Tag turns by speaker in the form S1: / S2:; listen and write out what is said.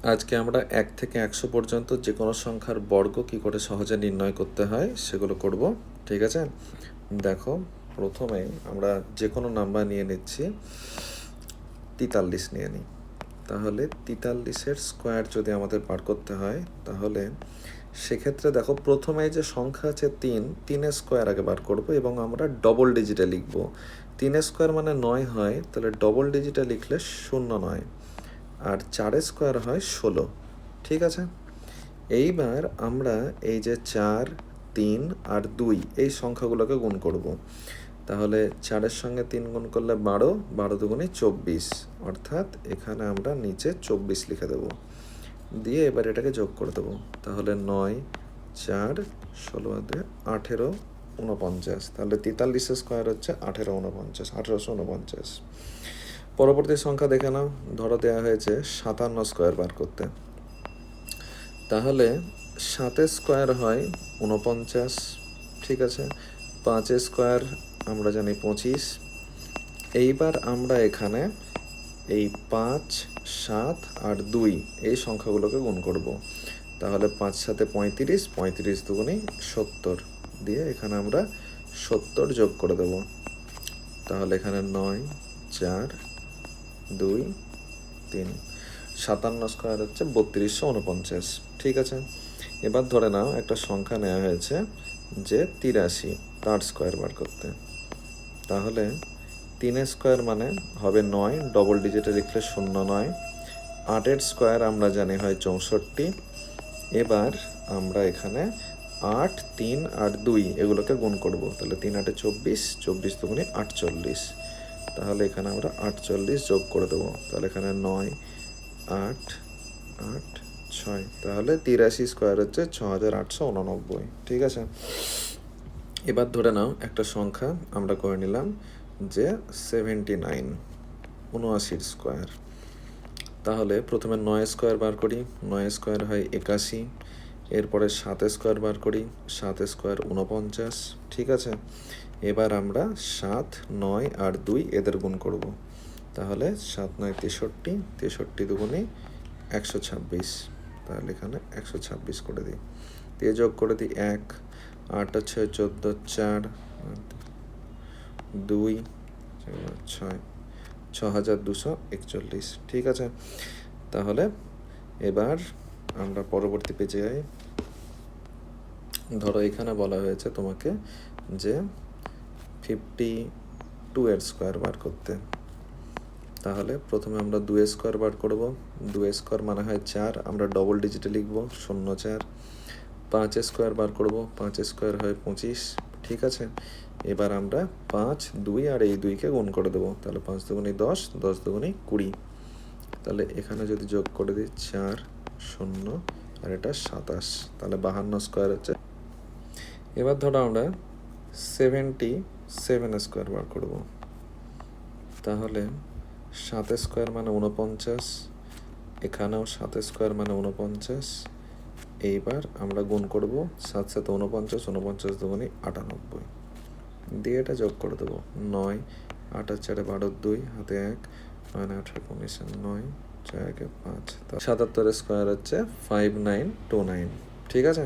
S1: আজকে আমরা 1 থেকে 100 পর্যন্ত যে কোনো সংখ্যার বর্গ কি করে সহজে নির্ণয় করতে হয় সেগুলো করব। ঠিক আছে, দেখো প্রথমে আমরা যে কোনো নাম্বার নিয়ে নিচ্ছি। 43 নিয়ে নিই। তাহলে 43-এর স্কোয়ার যদি আমাদের বার করতে হয়, তাহলে সেক্ষেত্রে দেখো প্রথমে যে সংখ্যা আছে 3-এর স্কোয়ার আগে বার করব এবং আমরা ডবল ডিজিটে লিখব। 3-এর স্কোয়ার মানে 9 হয়, তাহলে ডবল ডিজিটে লিখলে 0-9, আর 4-এর স্কোয়ার হয় 16। ঠিক আছে, এইবার আমরা এই যে 4, 3 আর 2 এই সংখ্যাগুলোকে গুণ করব। তাহলে 4-এর সঙ্গে 3 গুণ করলে 12, 12 দুগুণে 24, অর্থাৎ এখানে আমরা নিচে 24 লিখে দেব। দিয়ে এবার এটাকে যোগ করে দেবো। তাহলে 9, 4, 16, 18, 49। তাহলে 43-এর স্কোয়ার হচ্ছে 18, 49, 1849। পরবর্তী সংখ্যা দেখে নাও। ধরো দেওয়া হয়েছে 57 স্কোয়ার বার করতে। তাহলে 7-এর স্কোয়ার হয় 49। ঠিক আছে, 5-এর স্কোয়ার আমরা জানি 25। এইবার আমরা এখানে এই 5, 7 আর 2 এই সংখ্যাগুলোকে গুণ করব। তাহলে 5 7 35, 35 দুগুণে 70, দিয়ে এখানে আমরা 70 যোগ করে দেব। তাহলে এখানে 9, 4, 2, 3, 57 স্কোয়ার হচ্ছে 3249। ঠিক আছে, এবার ধরে নাও একটা সংখ্যা নেওয়া হয়েছে যে 83, তার স্কোয়ার বার করতে। তাহলে 3-এর স্কোয়ার মানে হবে 9, ডবল ডিজিটে লিখলে 0-9। 8-এর স্কোয়ার আমরা জানি হয় 64। এবার আমরা এখানে 8, 3 আর 2 এগুলোকে গুণ করব। তাহলে 3 8 24, 24 দুগুণে 48। তাহলে এখানে আমরা 48 যোগ করে দেবো। তাহলে এখানে 9, 8, 8, 6, তাহলে 83 স্কোয়ার হচ্ছে 6889। ঠিক আছে, এবার ধরে নাও একটা সংখ্যা আমরা করে নিলাম যে 79, 79 স্কোয়ার। তাহলে প্রথমে 9 স্কোয়ার বার করি। 9 স্কোয়ার হয় 81। এরপরে 7 স্কোয়ার বার করি। 7 স্কোয়ার 49। ঠিক আছে, এবার আমরা 7, 9 আর 2 এদের গুণ করব। তাহলে 7 9 63, 63 দুগুণে 126। তাহলে এখানে 126 করে দিই, দিয়ে যোগ করে দিই 1, 8 হচ্ছে 14, 4, 2, 6, 6241। ঠিক আছে, তাহলে এবার আমরা পরবর্তী পেজে যাই। ধরো এখানে বলা হয়েছে তোমাকে যে 52-এর স্কোয়ার বার করতে। তাহলে প্রথমে আমরা 2-এর স্কোয়ার বার করব। 2-এর স্কোয়ার মানে হয় 4, আমরা ডবল ডিজিটে লিখব 0-4। 5-এর স্কোয়ার বার করব। 5-এর স্কোয়ার হয় 25। ঠিক আছে, এবার আমরা 5, 2 আর এই 2কে গুণ করে দেবো। তাহলে 5 দুগুণে 10, 10 দুগুণে 20। তাহলে এখানে যদি যোগ করে দিই 4, 0 আর এটা 27, তাহলে 52 স্কোয়ার হচ্ছে। এবার ধরো আমরা 77 স্কোয়ার বার করব। তাহলে 7 স্কোয়ার মানে 49, এখানেও 7 স্কোয়ার মানে 49। এইবার আমরা গুণ করব 7 7 49, 49 দুগুণে 98, দিয়ে এটা যোগ করে দেবো। 9, 8 আর 4 12, 2 হাতে 1, 9 18 19, 9 4 1 5। 77 স্কোয়ার হচ্ছে 5929। ঠিক আছে।